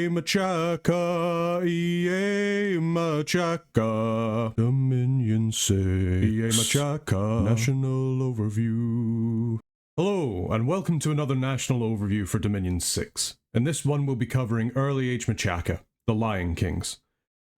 EA Machaka, EA Machaka, Dominion 6, EA Machaka, National Overview. Hello, and welcome to another National Overview for Dominion 6. In this one we'll be covering Early Age Machaka, the Lion Kings.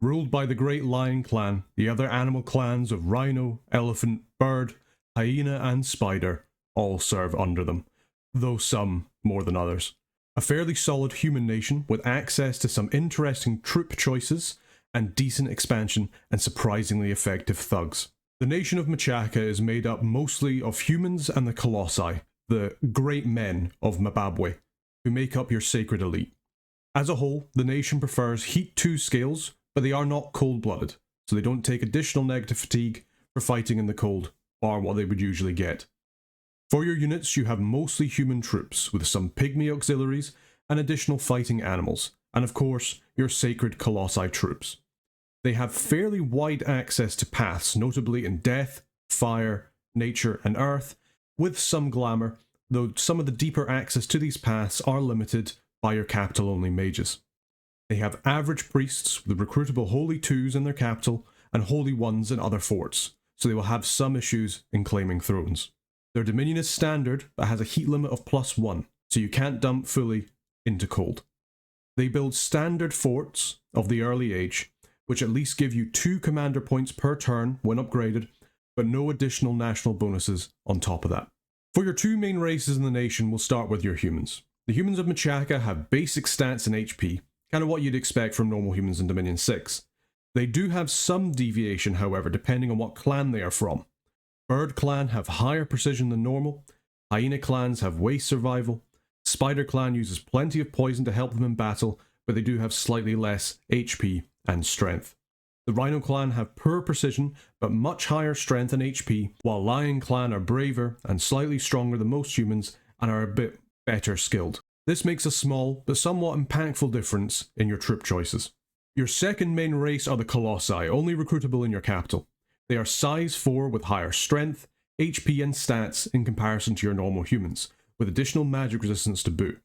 Ruled by the Great Lion Clan, the other animal clans of Rhino, Elephant, Bird, Hyena and Spider all serve under them, though some more than others. A fairly solid human nation with access to some interesting troop choices and decent expansion and surprisingly effective thugs. The nation of Machaka is made up mostly of humans and the Colossi, the great men of Mababwe, who make up your sacred elite. As a whole, the nation prefers Heat 2 skills, but they are not cold-blooded, so they don't take additional negative fatigue for fighting in the cold, or what they would usually get. For your units, you have mostly human troops, with some pygmy auxiliaries and additional fighting animals, and of course, your sacred Colossi troops. They have fairly wide access to paths, notably in death, fire, nature and earth, with some glamour, though some of the deeper access to these paths are limited by your capital-only mages. They have average priests with recruitable Holy 2s in their capital and Holy 1s in other forts, so they will have some issues in claiming thrones. Their dominion is standard, but has a heat limit of +1, so you can't dump fully into cold. They build standard forts of the early age, which at least give you 2 commander points per turn when upgraded, but no additional national bonuses on top of that. For your 2 main races in the nation, we'll start with your humans. The humans of Machaka have basic stats and HP, kind of what you'd expect from normal humans in Dominion 6. They do have some deviation, however, depending on what clan they are from. Bird clan have higher precision than normal, Hyena clans have waste survival, Spider clan uses plenty of poison to help them in battle, but they do have slightly less HP and strength. The Rhino clan have poor precision, but much higher strength and HP, while Lion clan are braver and slightly stronger than most humans and are a bit better skilled. This makes a small, but somewhat impactful difference in your troop choices. Your second main race are the Colossi, only recruitable in your capital. They are size 4 with higher strength, HP and stats in comparison to your normal humans, with additional magic resistance to boot.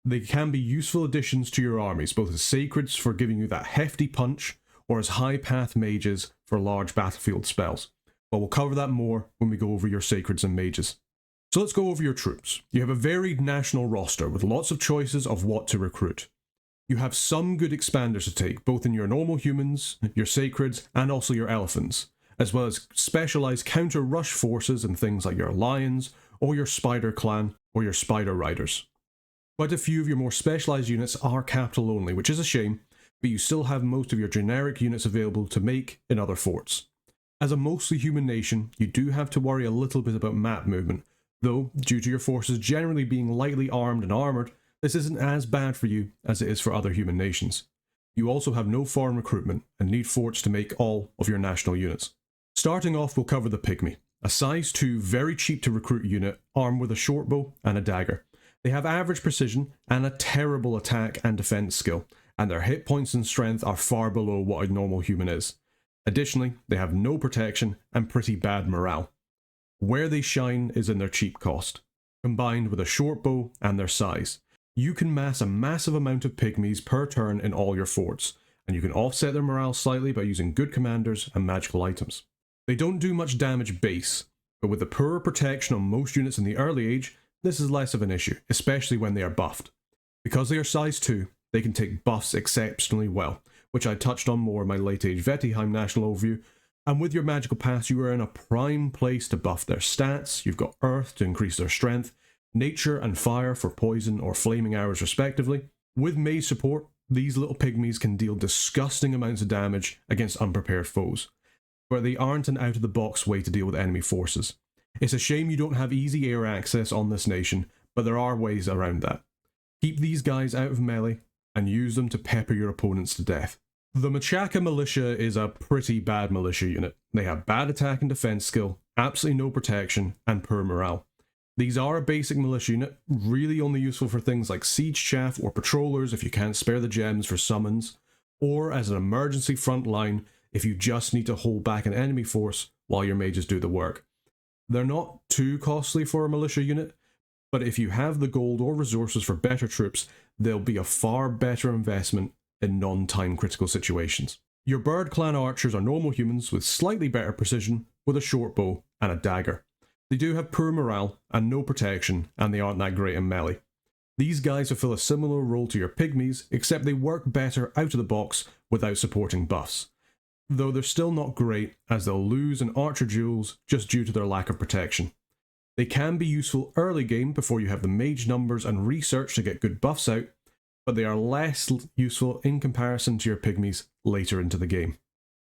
They can be useful additions to your armies, both as sacreds for giving you that hefty punch, or as high path mages for large battlefield spells. But we'll cover that more when we go over your sacreds and mages. So let's go over your troops. You have a varied national roster with lots of choices of what to recruit. You have some good expanders to take, both in your normal humans, your sacreds, and also your elephants, as well as specialised counter-rush forces in things like your lions, or your spider clan, or your spider riders. Quite a few of your more specialised units are capital only, which is a shame, but you still have most of your generic units available to make in other forts. As a mostly human nation, you do have to worry a little bit about map movement, though, due to your forces generally being lightly armed and armoured, this isn't as bad for you as it is for other human nations. You also have no foreign recruitment, and need forts to make all of your national units. Starting off, we'll cover the Pygmy, a size 2 very cheap to recruit unit armed with a short bow and a dagger. They have average precision and a terrible attack and defense skill, and their hit points and strength are far below what a normal human is. Additionally, they have no protection and pretty bad morale. Where they shine is in their cheap cost. Combined with a short bow and their size, you can mass a massive amount of pygmies per turn in all your forts, and you can offset their morale slightly by using good commanders and magical items. They don't do much damage base, but with the poorer protection on most units in the early age, this is less of an issue, especially when they are buffed. Because they are size 2, they can take buffs exceptionally well, which I touched on more in my late age Vetheim national overview, and with your magical paths you are in a prime place to buff their stats. You've got earth to increase their strength, nature and fire for poison or flaming arrows respectively. With mage support, these little pygmies can deal disgusting amounts of damage against unprepared foes, but they aren't an out-of-the-box way to deal with enemy forces. It's a shame you don't have easy air access on this nation, but there are ways around that. Keep these guys out of melee, and use them to pepper your opponents to death. The Machaka militia is a pretty bad militia unit. They have bad attack and defense skill, absolutely no protection, and poor morale. These are a basic militia unit, really only useful for things like siege chaff or patrollers if you can't spare the gems for summons, or as an emergency front line if you just need to hold back an enemy force while your mages do the work. They're not too costly for a militia unit, but if you have the gold or resources for better troops, they'll be a far better investment in non-time critical situations. Your bird clan archers are normal humans with slightly better precision, with a short bow and a dagger. They do have poor morale and no protection, and they aren't that great in melee. These guys fulfill a similar role to your pygmies, except they work better out of the box without supporting buffs. Though they're still not great, as they'll lose in archer duels just due to their lack of protection. They can be useful early game before you have the mage numbers and research to get good buffs out, but they are less useful in comparison to your pygmies later into the game.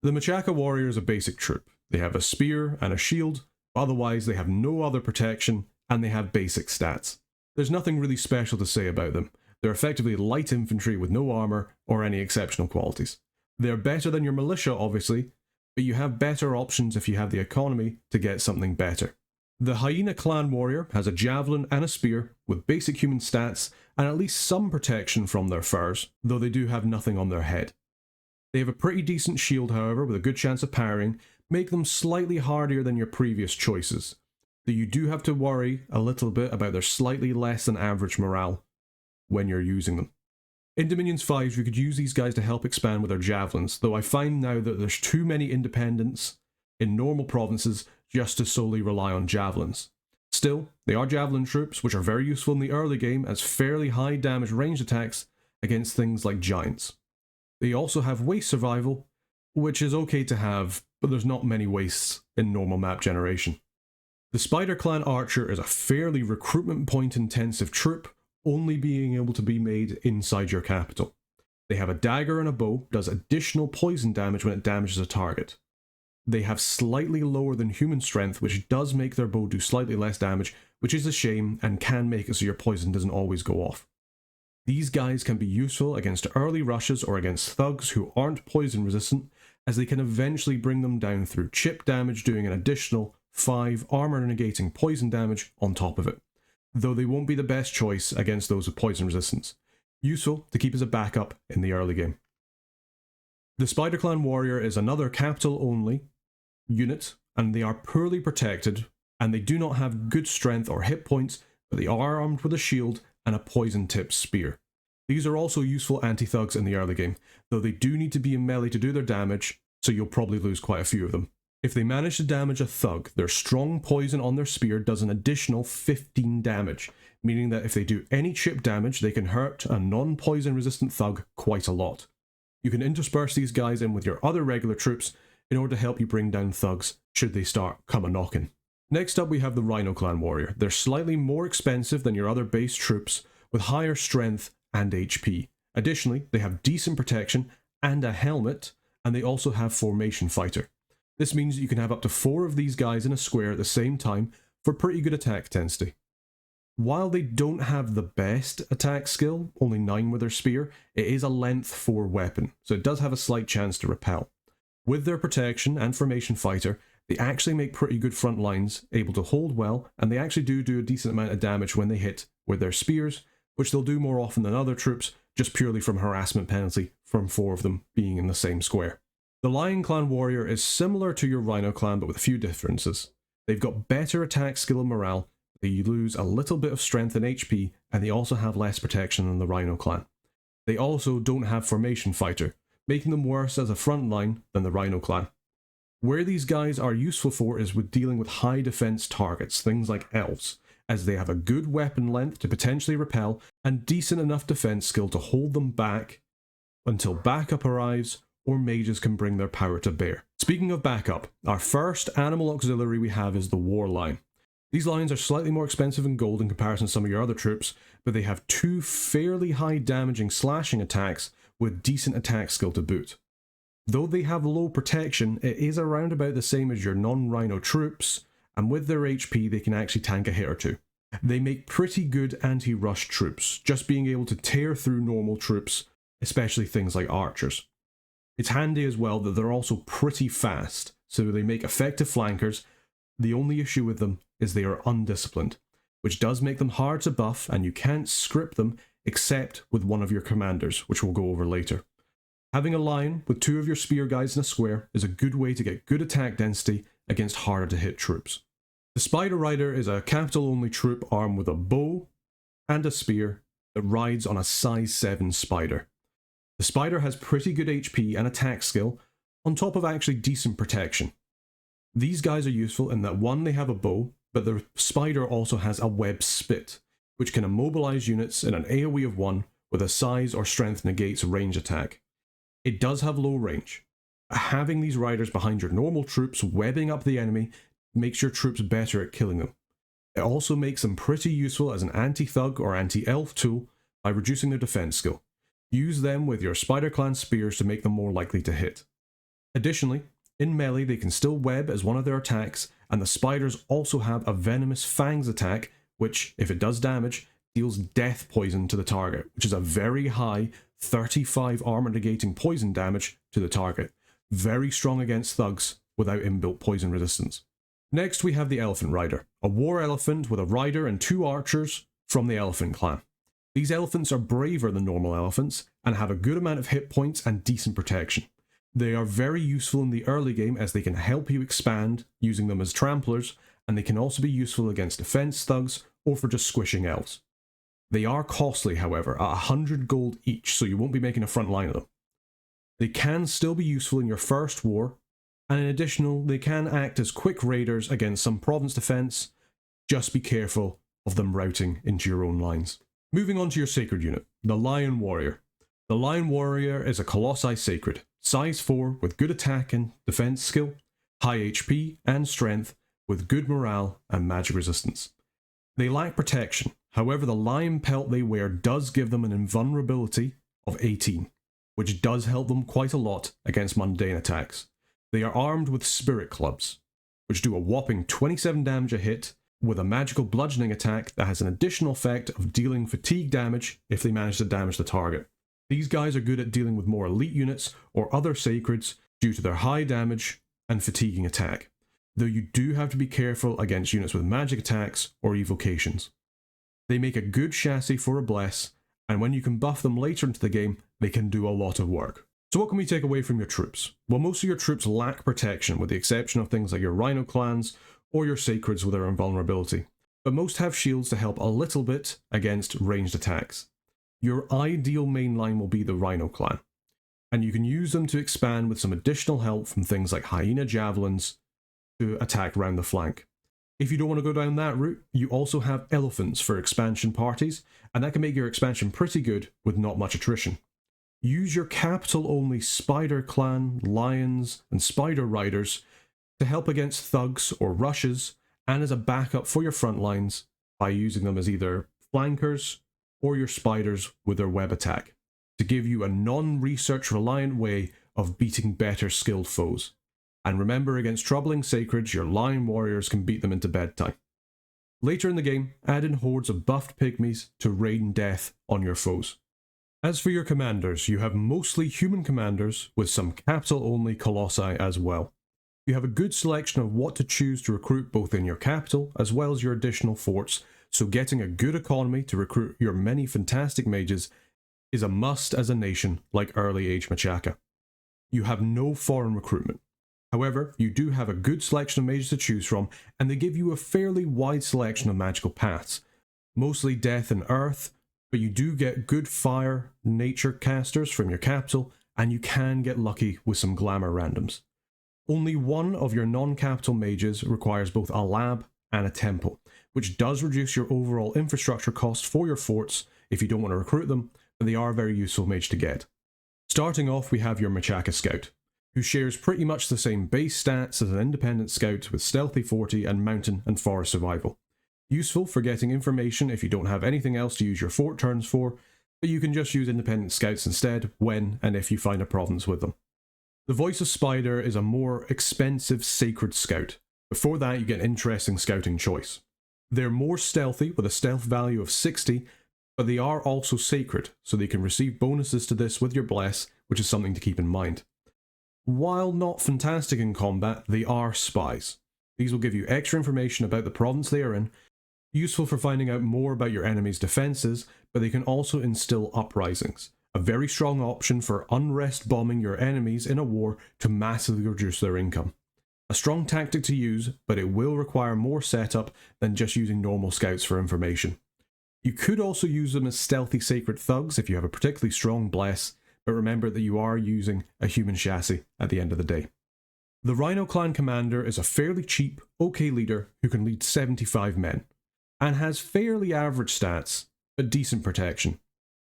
The Machaka warrior is a basic troop. They have a spear and a shield, but otherwise they have no other protection, and they have basic stats. There's nothing really special to say about them. They're effectively light infantry with no armour or any exceptional qualities. They're better than your militia, obviously, but you have better options if you have the economy to get something better. The Hyena clan warrior has a javelin and a spear with basic human stats and at least some protection from their furs, though they do have nothing on their head. They have a pretty decent shield, however, with a good chance of parrying, make them slightly hardier than your previous choices, though you do have to worry a little bit about their slightly less than average morale when you're using them. In Dominions 5, you could use these guys to help expand with their javelins, though I find now that there's too many independents in normal provinces just to solely rely on javelins. Still, they are javelin troops, which are very useful in the early game as fairly high damage ranged attacks against things like giants. They also have waste survival, which is okay to have, but there's not many wastes in normal map generation. The Spider Clan Archer is a fairly recruitment point intensive troop, only being able to be made inside your capital. They have a dagger and a bow, does additional poison damage when it damages a target. They have slightly lower than human strength, which does make their bow do slightly less damage, which is a shame and can make it so your poison doesn't always go off. These guys can be useful against early rushes or against thugs who aren't poison resistant, as they can eventually bring them down through chip damage doing an additional 5 armor negating poison damage on top of it, though they won't be the best choice against those with poison resistance. Useful to keep as a backup in the early game. The Spider Clan Warrior is another capital only unit, and they are poorly protected, and they do not have good strength or hit points, but they are armed with a shield and a poison tipped spear. These are also useful anti-thugs in the early game, though they do need to be in melee to do their damage, so you'll probably lose quite a few of them. If they manage to damage a thug, their strong poison on their spear does an additional 15 damage, meaning that if they do any chip damage, they can hurt a non-poison resistant thug quite a lot. You can intersperse these guys in with your other regular troops in order to help you bring down thugs should they start come a-knocking. Next up we have the Rhino Clan Warrior. They're slightly more expensive than your other base troops, with higher strength and HP. Additionally, they have decent protection and a helmet, and they also have Formation Fighter. This means that you can have up to 4 of these guys in a square at the same time for pretty good attack density. While they don't have the best attack skill, only 9 with their spear, it is a length 4 weapon, so it does have a slight chance to repel. With their protection and Formation Fighter, they actually make pretty good front lines, able to hold well, and they actually do a decent amount of damage when they hit with their spears, which they'll do more often than other troops, just purely from harassment penalty from 4 of them being in the same square. The Lion Clan Warrior is similar to your Rhino Clan, but with a few differences. They've got better attack skill and morale, they lose a little bit of strength and HP, and they also have less protection than the Rhino Clan. They also don't have Formation Fighter, making them worse as a front line than the Rhino Clan. Where these guys are useful for is with dealing with high defense targets, things like elves, as they have a good weapon length to potentially repel and decent enough defense skill to hold them back until backup arrives or mages can bring their power to bear. Speaking of backup, our first animal auxiliary we have is the War Lion. These lions are slightly more expensive in gold in comparison to some of your other troops, but they have 2 fairly high damaging slashing attacks with decent attack skill to boot. Though they have low protection, it is around about the same as your non-rhino troops, and with their HP they can actually tank a hit or 2. They make pretty good anti-rush troops, just being able to tear through normal troops, especially things like archers. It's handy as well that they're also pretty fast, so they make effective flankers. The only issue with them is they are undisciplined, which does make them hard to buff, and you can't script them except with one of your commanders, which we'll go over later. Having a lion with 2 of your spear guys in a square is a good way to get good attack density against harder to hit troops. The Spider Rider is a capital-only troop armed with a bow and a spear that rides on a size 7 spider. The spider has pretty good HP and attack skill, on top of actually decent protection. These guys are useful in that one, they have a bow, but the spider also has a web spit, which can immobilize units in an AoE of 1 with a size or strength negates range attack. It does have low range. Having these riders behind your normal troops webbing up the enemy makes your troops better at killing them. It also makes them pretty useful as an anti-thug or anti-elf tool by reducing their defense skill. Use them with your Spider Clan spears to make them more likely to hit. Additionally, in melee they can still web as one of their attacks, and the spiders also have a venomous fangs attack, which, if it does damage, deals death poison to the target, which is a very high 35 armor negating poison damage to the target. Very strong against thugs without inbuilt poison resistance. Next we have the Elephant Rider, a war elephant with a rider and 2 archers from the Elephant Clan. These elephants are braver than normal elephants and have a good amount of hit points and decent protection. They are very useful in the early game as they can help you expand using them as tramplers, and they can also be useful against defense thugs or for just squishing elves. They are costly, however, at 100 gold each, so you won't be making a front line of them. They can still be useful in your first war, and in addition, they can act as quick raiders against some province defense. Just be careful of them routing into your own lines. Moving on to your sacred unit, the Lion Warrior. The Lion Warrior is a Colossi sacred, size 4 with good attack and defense skill, high HP and strength with good morale and magic resistance. They lack protection, however the lion pelt they wear does give them an invulnerability of 18, which does help them quite a lot against mundane attacks. They are armed with spirit clubs, which do a whopping 27 damage a hit, with a magical bludgeoning attack that has an additional effect of dealing fatigue damage if they manage to damage the target. These guys are good at dealing with more elite units or other sacreds due to their high damage and fatiguing attack, though you do have to be careful against units with magic attacks or evocations. They make a good chassis for a bless, and when you can buff them later into the game, they can do a lot of work. So what can we take away from your troops? Well, most of your troops lack protection, with the exception of things like your Rhino clans or your sacreds with their invulnerability, but most have shields to help a little bit against ranged attacks. Your ideal main line will be the Rhino clan, and you can use them to expand with some additional help from things like hyena javelins to attack round the flank. If you don't want to go down that route, you also have elephants for expansion parties, and that can make your expansion pretty good with not much attrition. Use your capital-only Spider Clan, Lions, and Spider Riders to help against thugs or rushes, and as a backup for your front lines by using them as either flankers or your spiders with their web attack, to give you a non-research reliant way of beating better skilled foes. And remember, against troubling sacreds, your Lion Warriors can beat them into bedtime. Later in the game, add in hordes of buffed pygmies to rain death on your foes. As for your commanders, you have mostly human commanders with some capital-only colossi as well. You have a good selection of what to choose to recruit both in your capital as well as your additional forts, so getting a good economy to recruit your many fantastic mages is a must as a nation like Early Age Machaka. You have no foreign recruitment. However, you do have a good selection of mages to choose from, and they give you a fairly wide selection of magical paths, mostly death and earth, but you do get good fire, nature casters from your capital, and you can get lucky with some glamour randoms. Only one of your non-capital mages requires both a lab and a temple, which does reduce your overall infrastructure cost for your forts if you don't want to recruit them, but they are a very useful mage to get. Starting off, we have your Machaka Scout, who shares pretty much the same base stats as an independent scout with stealthy 40 and mountain and forest survival. Useful for getting information if you don't have anything else to use your fort turns for, but you can just use independent scouts instead when and if you find a province with them. The Voice of Spider is a more expensive sacred scout. Before that, you get an interesting scouting choice. They're more stealthy with a stealth value of 60, but they are also sacred, so they can receive bonuses to this with your bless, which is something to keep in mind. While not fantastic in combat, they are spies. These will give you extra information about the province they are in, useful for finding out more about your enemy's defences, but they can also instill uprisings, a very strong option for unrest bombing your enemies in a war to massively reduce their income. A strong tactic to use, but it will require more setup than just using normal scouts for information. You could also use them as stealthy sacred thugs if you have a particularly strong bless, but remember that you are using a human chassis at the end of the day. The Rhino Clan Commander is a fairly cheap, okay leader who can lead 75 men, and has fairly average stats, but decent protection.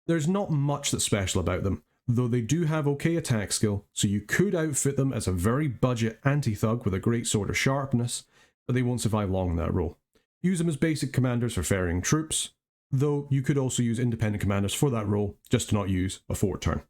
There's not much that's special about them, though they do have okay attack skill, so you could outfit them as a very budget anti-thug with a great sword of sharpness, but they won't survive long in that role. Use them as basic commanders for ferrying troops, though you could also use independent commanders for that role, just to not use a fort turn.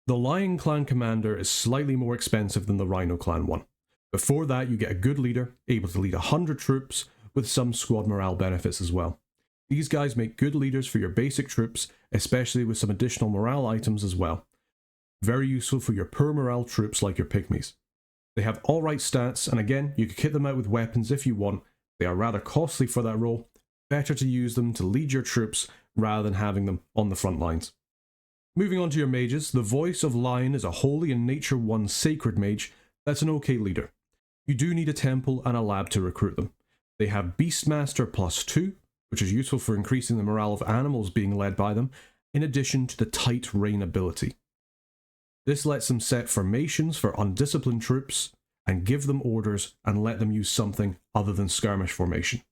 The Lion Clan Commander is slightly more expensive than the Rhino Clan one. Before that, you get a good leader, able to lead 100 troops, with some squad morale benefits as well. These guys make good leaders for your basic troops, especially with some additional morale items as well. Very useful for your poor morale troops like your pygmies. They have alright stats, and again, you could kit them out with weapons if you want. They are rather costly for that role. Better to use them to lead your troops rather than having them on the front lines. Moving on to your mages, the Voice of Lion is a holy and nature 1 sacred mage that's an okay leader. You do need a temple and a lab to recruit them. They have Beastmaster +2, which is useful for increasing the morale of animals being led by them, in addition to the Tight Rein ability. This lets them set formations for undisciplined troops, and give them orders and let them use something other than skirmish formation.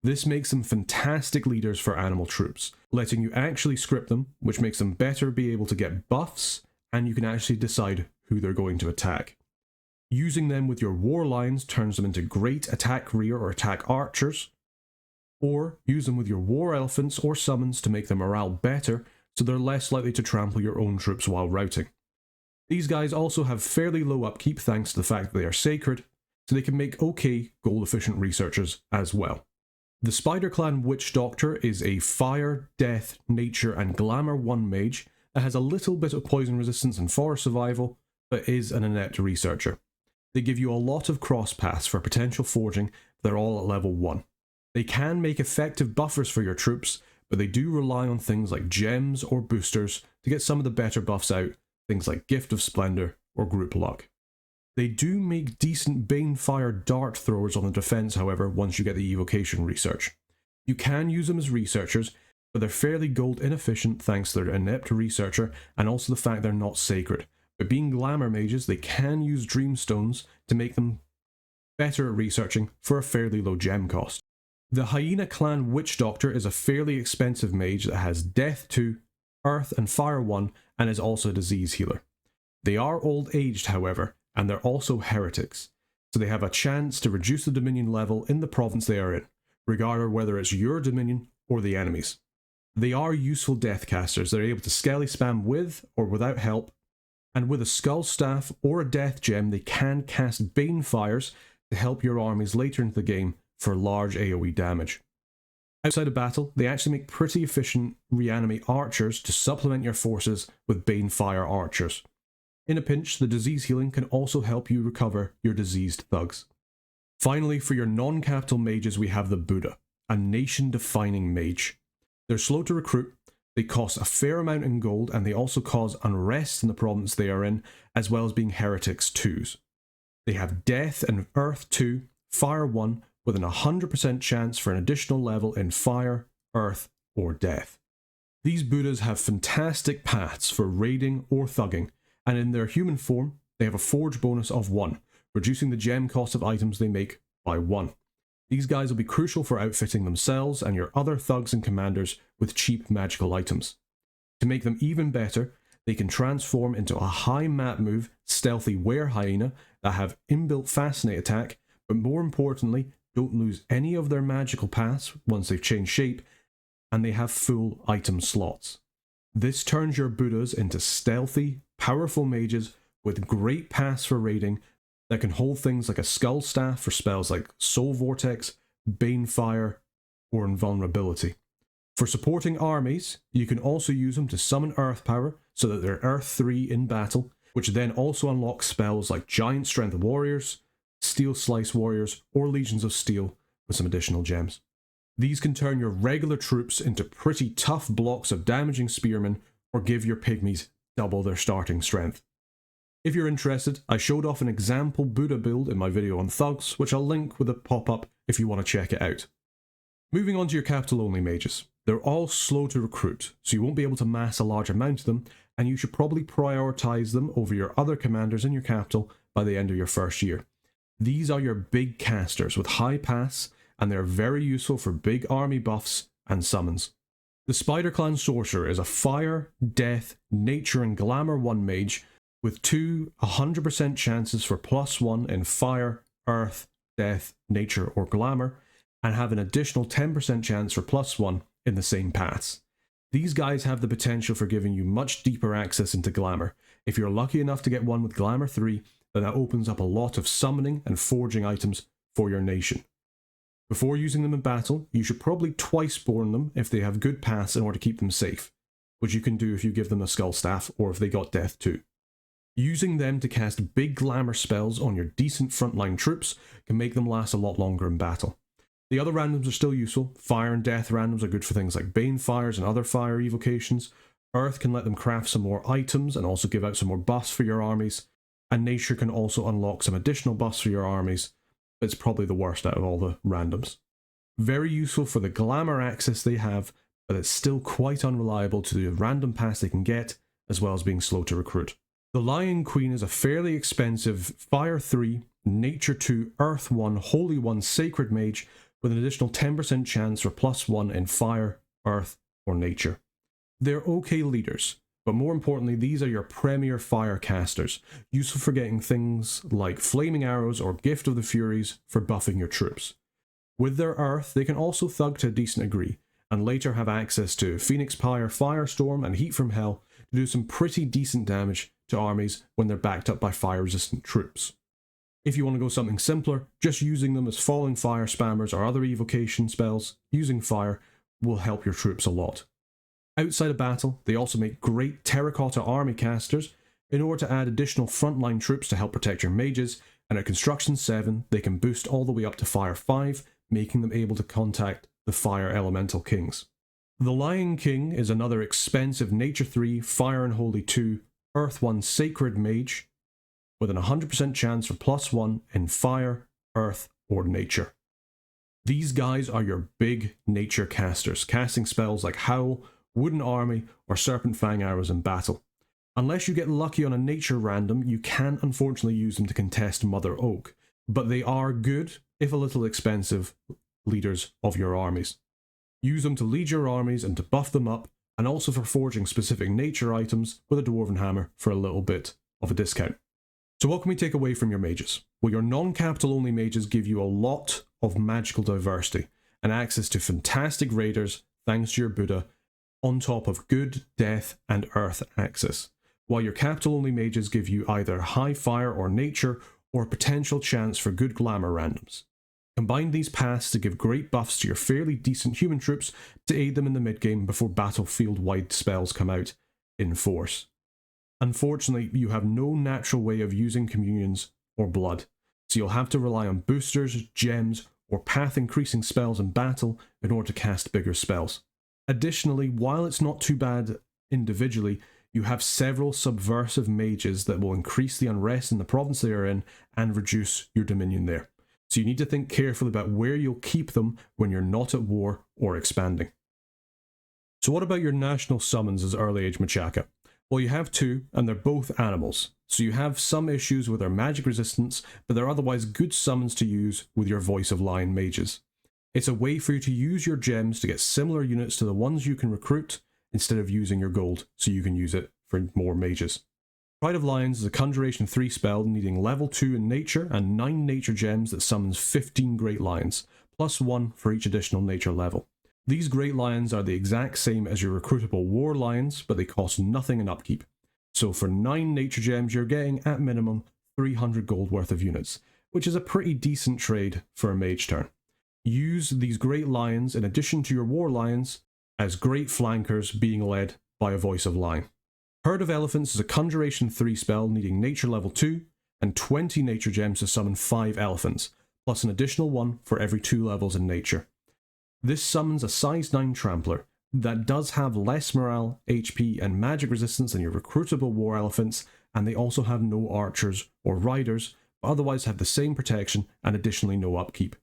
This makes them fantastic leaders for animal troops, letting you actually script them, which makes them better be able to get buffs, and you can actually decide who they're going to attack. Using them with your war lions turns them into great attack rear or attack archers, or use them with your war elephants or summons to make their morale better, so they're less likely to trample your own troops while routing. These guys also have fairly low upkeep thanks to the fact that they are sacred, so they can make okay gold efficient researchers as well. The Spider Clan Witch Doctor is a fire, death, nature and glamour 1 mage that has a little bit of poison resistance and forest survival, but is an inept researcher. They give you a lot of cross paths for potential forging, they're all at level 1. They can make effective buffers for your troops, but they do rely on things like gems or boosters to get some of the better buffs out, things like Gift of Splendor or Group Luck. They do make decent Banefire dart throwers on the defense, however, once you get the evocation research. You can use them as researchers, but they're fairly gold inefficient thanks to their inept researcher and also the fact they're not sacred. But being glamour mages, they can use dreamstones to make them better at researching for a fairly low gem cost. The Hyena Clan Witch Doctor is a fairly expensive mage that has Death 2, Earth and Fire 1, and is also a disease healer. They are old aged, however, and they're also heretics, so they have a chance to reduce the dominion level in the province they are in, regardless whether it's your dominion or the enemy's. They are useful deathcasters. They're able to skelly spam with or without help, and with a skull staff or a death gem they can cast Banefires to help your armies later into the game for large AoE damage. Outside of battle, they actually make pretty efficient reanimate archers to supplement your forces with Banefire archers. In a pinch, the disease healing can also help you recover your diseased thugs. Finally, for your non-capital mages, we have the Bouda, a nation-defining mage. They're slow to recruit, they cost a fair amount in gold, and they also cause unrest in the province they are in, as well as being heretics 2s. They have Death and Earth 2, Fire 1, with an 100% chance for an additional level in Fire, Earth, or Death. These Buddhas have fantastic paths for raiding or thugging, and in their human form, they have a forge bonus of 1, reducing the gem cost of items they make by 1. These guys will be crucial for outfitting themselves and your other thugs and commanders with cheap magical items. To make them even better, they can transform into a high map move, stealthy were hyena that have inbuilt fascinate attack, but more importantly, don't lose any of their magical paths once they've changed shape, and they have full item slots. This turns your Buddhas into stealthy, powerful mages with great paths for raiding that can hold things like a skull staff for spells like Soul Vortex, Banefire, or Invulnerability. For supporting armies, you can also use them to summon Earth Power so that they're Earth 3 in battle, which then also unlocks spells like Giant Strength Warriors, Steel Slice Warriors, or Legions of Steel with some additional gems. These can turn your regular troops into pretty tough blocks of damaging spearmen or give your pygmies double their starting strength. If you're interested, I showed off an example Bouda build in my video on thugs, which I'll link with a pop-up if you want to check it out. Moving on to your capital-only mages. They're all slow to recruit, so you won't be able to mass a large amount of them, and you should probably prioritise them over your other commanders in your capital by the end of your first year. These are your big casters with high pass, and they're very useful for big army buffs and summons. The Spider Clan Sorcerer is a fire, death, nature and glamour 1 mage with 2 100% chances for +1 in fire, earth, death, nature or glamour, and have an additional 10% chance for +1 in the same pass. These guys have the potential for giving you much deeper access into glamour. If you're lucky enough to get one with glamour 3, then that opens up a lot of summoning and forging items for your nation. Before using them in battle, you should probably twice born them if they have good pass in order to keep them safe, which you can do if you give them a skull staff or if they got death too. Using them to cast big glamour spells on your decent frontline troops can make them last a lot longer in battle. The other randoms are still useful. Fire and death randoms are good for things like Bane Fires and other fire evocations. Earth can let them craft some more items and also give out some more buffs for your armies. And nature can also unlock some additional buffs for your armies. It's probably the worst out of all the randoms. Very useful for the glamour access they have, but it's still quite unreliable to the random pass they can get, as well as being slow to recruit. The Lion Queen is a fairly expensive Fire 3, Nature 2, Earth 1, Holy 1 Sacred Mage with an additional 10% chance for +1 in Fire, Earth or Nature. They're okay leaders, but more importantly these are your premier fire casters, useful for getting things like Flaming Arrows or Gift of the Furies for buffing your troops. With their Earth they can also thug to a decent degree, and later have access to Phoenix Pyre, Firestorm and Heat from Hell to do some pretty decent damage to armies when they're backed up by fire-resistant troops. If you want to go something simpler, just using them as Falling Fire spammers or other evocation spells using fire will help your troops a lot. Outside of battle, they also make great terracotta army casters in order to add additional frontline troops to help protect your mages, and at Construction 7 they can boost all the way up to Fire 5, making them able to contact the Fire Elemental Kings. The Lion King is another expensive Nature 3, Fire and Holy 2, Earth 1 Sacred Mage with an 100% chance for +1 in Fire, Earth or Nature. These guys are your big nature casters, casting spells like Howl, Wooden Army or Serpent Fang Arrows in battle. Unless you get lucky on a nature random, you can unfortunately use them to contest Mother Oak, but they are good, if a little expensive, leaders of your armies. Use them to lead your armies and to buff them up, and also for forging specific nature items with a Dwarven Hammer for a little bit of a discount. So what can we take away from your mages? Well, your non-capital only mages give you a lot of magical diversity and access to fantastic raiders thanks to your Bouda, on top of good death and earth access, while your capital only mages give you either high fire or nature or a potential chance for good glamour randoms. Combine these paths to give great buffs to your fairly decent human troops to aid them in the mid-game before battlefield-wide spells come out in force. Unfortunately, you have no natural way of using communions or blood, so you'll have to rely on boosters, gems, or path-increasing spells in battle in order to cast bigger spells. Additionally, while it's not too bad individually, you have several subversive mages that will increase the unrest in the province they are in and reduce your dominion there. So you need to think carefully about where you'll keep them when you're not at war or expanding. So what about your national summons as Early Age Machaka? Well, you have 2, and they're both animals, so you have some issues with their magic resistance, but they're otherwise good summons to use with your Voice of Lion mages. It's a way for you to use your gems to get similar units to the ones you can recruit, instead of using your gold, so you can use it for more mages. Pride of Lions is a Conjuration 3 spell needing level 2 in nature and 9 nature gems that summons 15 Great Lions, plus 1 for each additional nature level. These Great Lions are the exact same as your recruitable War Lions, but they cost nothing in upkeep. So for 9 nature gems you're getting, at minimum, 300 gold worth of units, which is a pretty decent trade for a mage turn. Use these Great Lions in addition to your War Lions as great flankers being led by a Voice of Lion. Herd of Elephants is a Conjuration 3 spell needing nature level 2 and 20 nature gems to summon 5 elephants, plus an additional 1 for every 2 levels in nature. This summons a size 9 trampler that does have less morale, HP and magic resistance than your recruitable war elephants and they also have no archers or riders, but otherwise have the same protection and additionally no upkeep.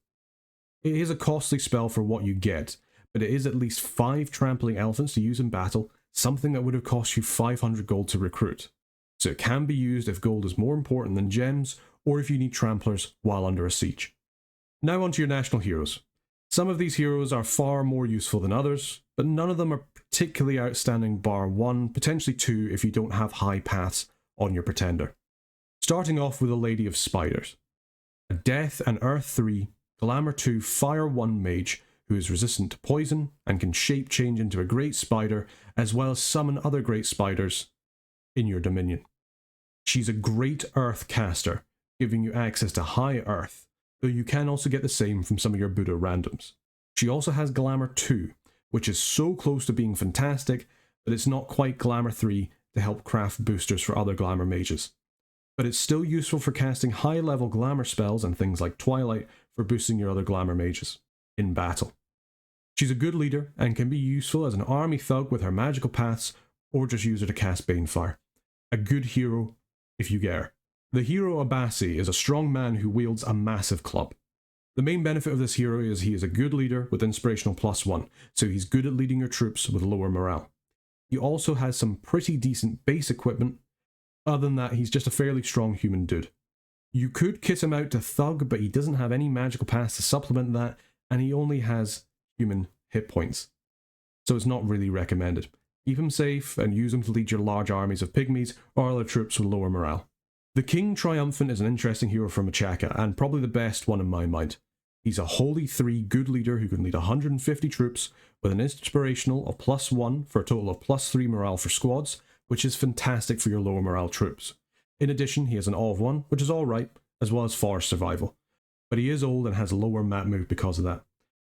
It is a costly spell for what you get, but it is at least 5 trampling elephants to use in battle, something that would have cost you 500 gold to recruit. So it can be used if gold is more important than gems, or if you need tramplers while under a siege. Now onto your national heroes. Some of these heroes are far more useful than others, but none of them are particularly outstanding bar 1, potentially 2 if you don't have high paths on your pretender. Starting off with the Lady of Spiders. A Death and Earth 3, Glamour 2, Fire 1 mage who is resistant to poison and can shape change into a great spider as well as summon other great spiders in your dominion. She's a great earth caster, giving you access to high earth, though you can also get the same from some of your Bouda randoms. She also has Glamour 2, which is so close to being fantastic that it's not quite Glamour 3 to help craft boosters for other Glamour mages. But it's still useful for casting high level Glamour spells and things like Twilight for boosting your other Glamour mages in battle. She's a good leader and can be useful as an army thug with her magical paths, or just use her to cast Banefire. A good hero if you get her. The hero Abasi is a strong man who wields a massive club. The main benefit of this hero is he is a good leader with inspirational +1, so he's good at leading your troops with lower morale. He also has some pretty decent base equipment. Other than that, he's just a fairly strong human dude. You could kit him out to thug, but he doesn't have any magical paths to supplement that, and he only has human hit points, so it's not really recommended. Keep him safe and use him to lead your large armies of pygmies or other troops with lower morale. The King Triumphant is an interesting hero from Machaka, and probably the best one in my mind. He's a Holy 3 good leader who can lead 150 troops with an inspirational of +1 for a total of +3 morale for squads, which is fantastic for your lower morale troops. In addition, he has an Awe of 1, which is alright, as well as forest survival. But he is old and has lower map move because of that.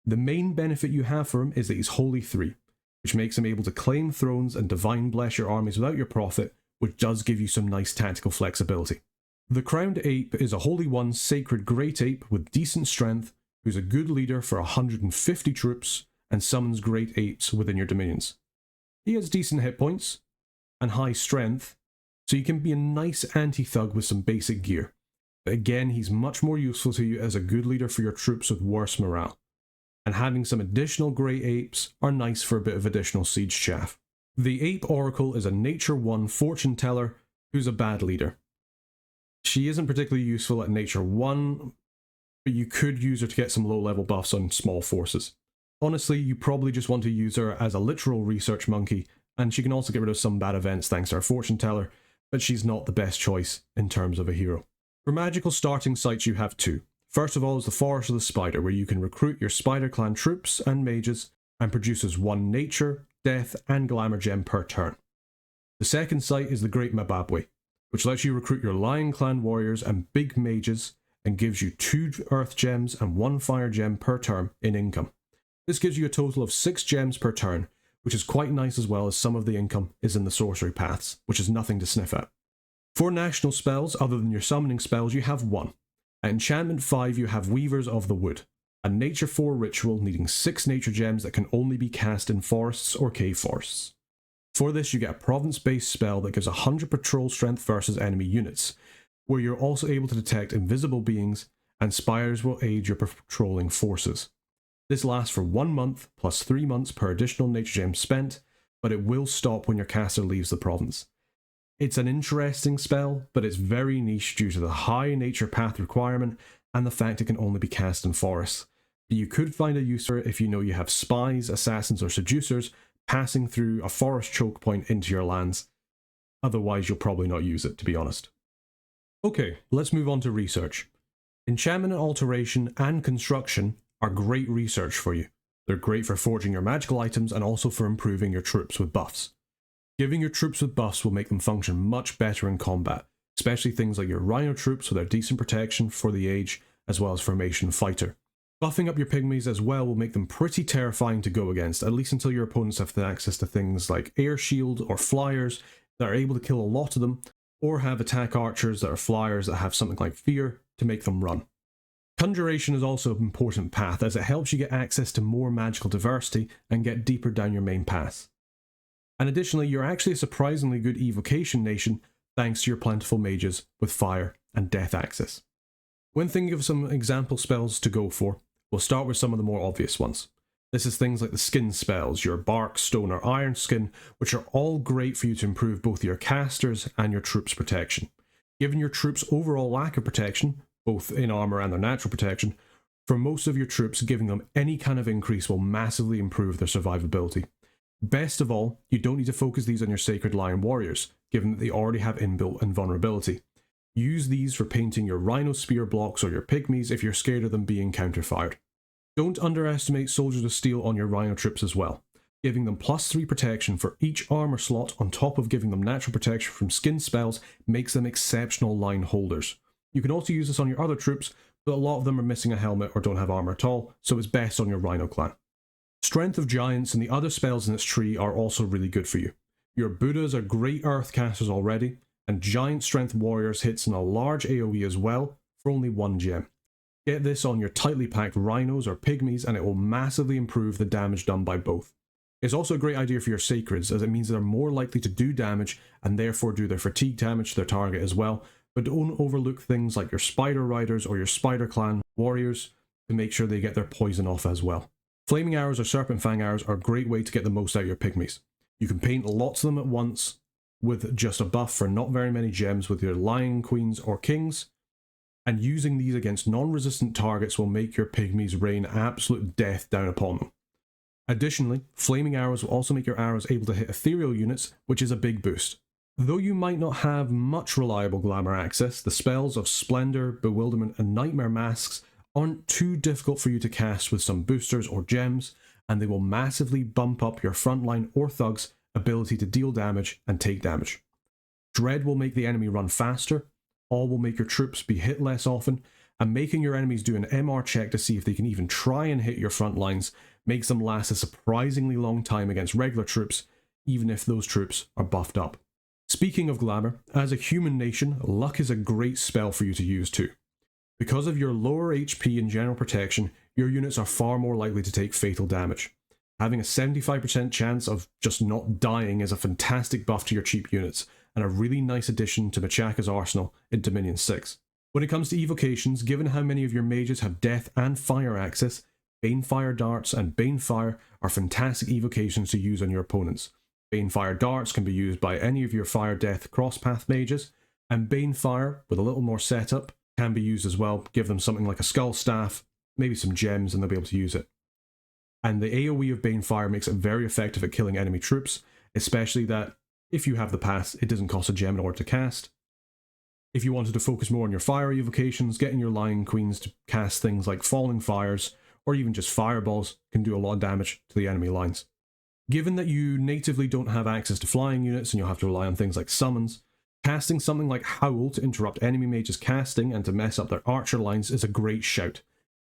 The main benefit you have for him is that he's Holy 3, which makes him able to claim thrones and divine bless your armies without your profit, which does give you some nice tactical flexibility. The Crowned Ape is a Holy 1 Sacred Great Ape with decent strength, who's a good leader for 150 troops and summons great apes within your dominions. He has decent hit points and high strength, so you can be a nice anti-thug with some basic gear. But again, he's much more useful to you as a good leader for your troops with worse morale. And having some additional grey apes are nice for a bit of additional siege chaff. The Ape Oracle is a Nature 1 Fortune Teller who's a bad leader. She isn't particularly useful at Nature 1, but you could use her to get some low-level buffs on small forces. Honestly, you probably just want to use her as a literal research monkey, and she can also get rid of some bad events thanks to her Fortune Teller, but she's not the best choice in terms of a hero. For magical starting sites you have 2. First of all is the Forest of the Spider, where you can recruit your Spider Clan troops and mages, and produces 1 Nature, Death, and Glamour gem per turn. The second site is the Great Mababwe, which lets you recruit your Lion Clan warriors and big mages, and gives you 2 Earth gems and 1 Fire gem per turn in income. This gives you a total of 6 gems per turn, which is quite nice, as well as some of the income is in the sorcery paths, which is nothing to sniff at. For national spells, other than your summoning spells, you have 1. At Enchantment 5 you have Weavers of the Wood, a Nature 4 ritual needing 6 nature gems that can only be cast in forests or cave forests. For this you get a province-based spell that gives 100 patrol strength versus enemy units, where you're also able to detect invisible beings, and spires will aid your patrolling forces. This lasts for 1 month plus 3 months per additional nature gem spent, but it will stop when your caster leaves the province. It's an interesting spell, but it's very niche due to the high nature path requirement and the fact it can only be cast in forests. You could find a use for it if you know you have spies, assassins, or seducers passing through a forest choke point into your lands. Otherwise, you'll probably not use it, to be honest. Okay, let's move on to research. Enchantment and alteration and construction are great research for you. They're great for forging your magical items and also for improving your troops with buffs. Giving your troops with buffs will make them function much better in combat, especially things like your Rhino troops with their decent protection for the age, as well as Formation Fighter. Buffing up your pygmies as well will make them pretty terrifying to go against, at least until your opponents have access to things like Air Shield or Flyers that are able to kill a lot of them, or have attack archers that are flyers that have something like Fear to make them run. Conjuration is also an important path, as it helps you get access to more magical diversity and get deeper down your main paths. And additionally, you're actually a surprisingly good evocation nation, thanks to your plentiful mages with fire and death access. When thinking of some example spells to go for, we'll start with some of the more obvious ones. This is things like the skin spells, your bark, stone or iron skin, which are all great for you to improve both your casters and your troops' protection. Given your troops' overall lack of protection, both in armour and their natural protection, for most of your troops, giving them any kind of increase will massively improve their survivability. Best of all, you don't need to focus these on your Sacred Lion warriors, given that they already have inbuilt invulnerability. Use these for painting your Rhino Spear blocks or your pygmies if you're scared of them being counterfired. Don't underestimate Soldiers of Steel on your Rhino troops as well. Giving them +3 protection for each armour slot on top of giving them natural protection from skin spells makes them exceptional line holders. You can also use this on your other troops, but a lot of them are missing a helmet or don't have armour at all, so it's best on your Rhino clan. Strength of Giants and the other spells in its tree are also really good for you. Your Boudas are great earth casters already, and Giant Strength Warriors hits in a large AoE as well for only 1 gem. Get this on your tightly packed Rhinos or Pygmies and it will massively improve the damage done by both. It's also a great idea for your Sacreds, as it means they're more likely to do damage and therefore do their fatigue damage to their target as well, but don't overlook things like your Spider Riders or your Spider Clan Warriors to make sure they get their poison off as well. Flaming Arrows or Serpent Fang Arrows are a great way to get the most out of your Pygmies. You can paint lots of them at once, with just a buff for not very many gems with your Lion Queens or Kings, and using these against non-resistant targets will make your Pygmies rain absolute death down upon them. Additionally, Flaming Arrows will also make your arrows able to hit ethereal units, which is a big boost. Though you might not have much reliable glamour access, the spells of Splendor, Bewilderment and Nightmare Masks aren't too difficult for you to cast with some boosters or gems, and they will massively bump up your frontline or thugs' ability to deal damage and take damage. Dread will make the enemy run faster, Awe will make your troops be hit less often, and making your enemies do an MR check to see if they can even try and hit your front lines makes them last a surprisingly long time against regular troops, even if those troops are buffed up. Speaking of glamour, as a human nation, luck is a great spell for you to use too. Because of your lower HP and general protection, your units are far more likely to take fatal damage. Having a 75% chance of just not dying is a fantastic buff to your cheap units, and a really nice addition to Machaka's arsenal in Dominion 6. When it comes to evocations, given how many of your mages have death and fire access, Banefire Darts and Banefire are fantastic evocations to use on your opponents. Banefire Darts can be used by any of your Fire Death crosspath mages, and Banefire, with a little more setup, can be used as well. Give them something like a Skull Staff, maybe some gems, and they'll be able to use it. And the AoE of Banefire makes it very effective at killing enemy troops, especially that, if you have the pass, it doesn't cost a gem in order to cast. If you wanted to focus more on your fire evocations, getting your Lion Queens to cast things like Falling Fires, or even just Fireballs, can do a lot of damage to the enemy lines. Given that you natively don't have access to flying units and you'll have to rely on things like summons, casting something like Howl to interrupt enemy mages casting and to mess up their archer lines is a great shout,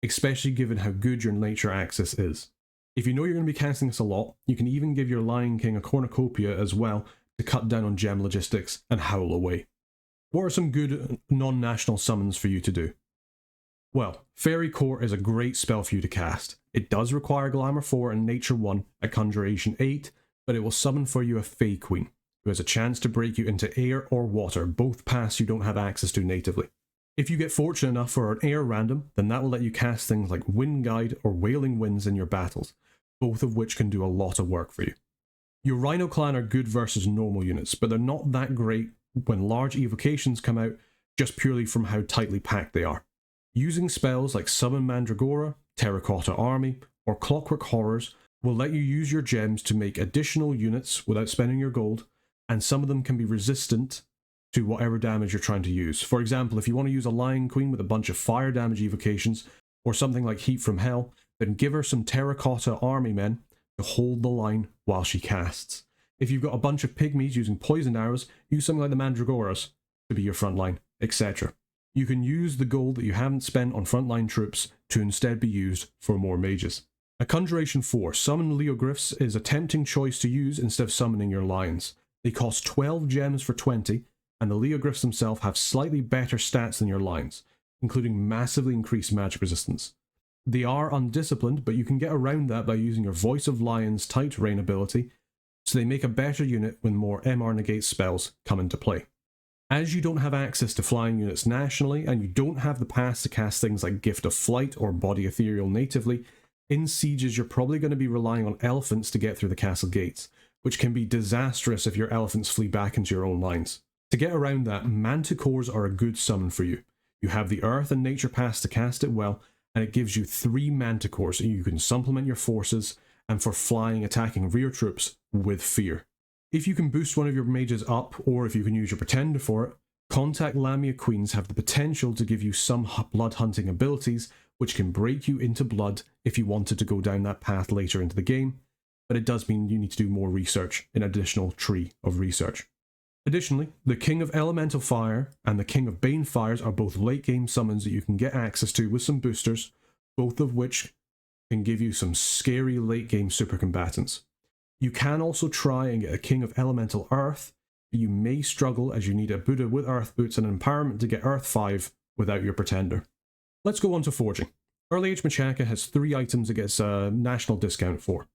especially given how good your nature access is. If you know you're going to be casting this a lot, you can even give your Lion King a cornucopia as well to cut down on gem logistics and howl away. What are some good non-national summons for you to do? Well, Fairy Court is a great spell for you to cast. It does require Glamour 4 and Nature 1 at Conjuration 8, but it will summon for you a Fey Queen, who has a chance to break you into air or water, both paths you don't have access to natively. If you get fortunate enough for an air random, then that will let you cast things like Wind Guide or Wailing Winds in your battles, both of which can do a lot of work for you. Your Rhino clan are good versus normal units, but they're not that great when large evocations come out just purely from how tightly packed they are. Using spells like Summon Mandragora, Terracotta Army, or Clockwork Horrors will let you use your gems to make additional units without spending your gold, and some of them can be resistant to whatever damage you're trying to use. For example, if you want to use a Lion Queen with a bunch of fire damage evocations, or something like Heat from Hell, then give her some Terracotta Army men to hold the line while she casts. If you've got a bunch of pygmies using poisoned arrows, use something like the Mandragoras to be your front line, etc. You can use the gold that you haven't spent on frontline troops to instead be used for more mages. At Conjuration 4, Summon Leogryphs is a tempting choice to use instead of summoning your lions. They cost 12 gems for 20, and the Leogryphs themselves have slightly better stats than your lions, including massively increased magic resistance. They are undisciplined, but you can get around that by using your Voice of Lion's Tight Rain ability, so they make a better unit when more MR negate spells come into play. As you don't have access to flying units nationally, and you don't have the pass to cast things like Gift of Flight or Body Ethereal natively, in sieges you're probably going to be relying on elephants to get through the castle gates, which can be disastrous if your elephants flee back into your own lines. To get around that, Manticores are a good summon for you. You have the Earth and Nature pass to cast it well, and it gives you 3 Manticores, so you can supplement your forces, and for flying attacking rear troops with fear. If you can boost one of your mages up, or if you can use your Pretender for it, Contact Lamia Queens have the potential to give you some blood hunting abilities, which can break you into blood if you wanted to go down that path later into the game, but it does mean you need to do more research, an additional tree of research. Additionally, the King of Elemental Fire and the King of Bane Fires are both late game summons that you can get access to with some boosters, both of which can give you some scary late game super combatants. You can also try and get a King of Elemental Earth, but you may struggle as you need a Bouda with Earth Boots and Empowerment to get Earth 5 without your Pretender. Let's go on to forging. Early Age Machaka has 3 items it gets a national discount for.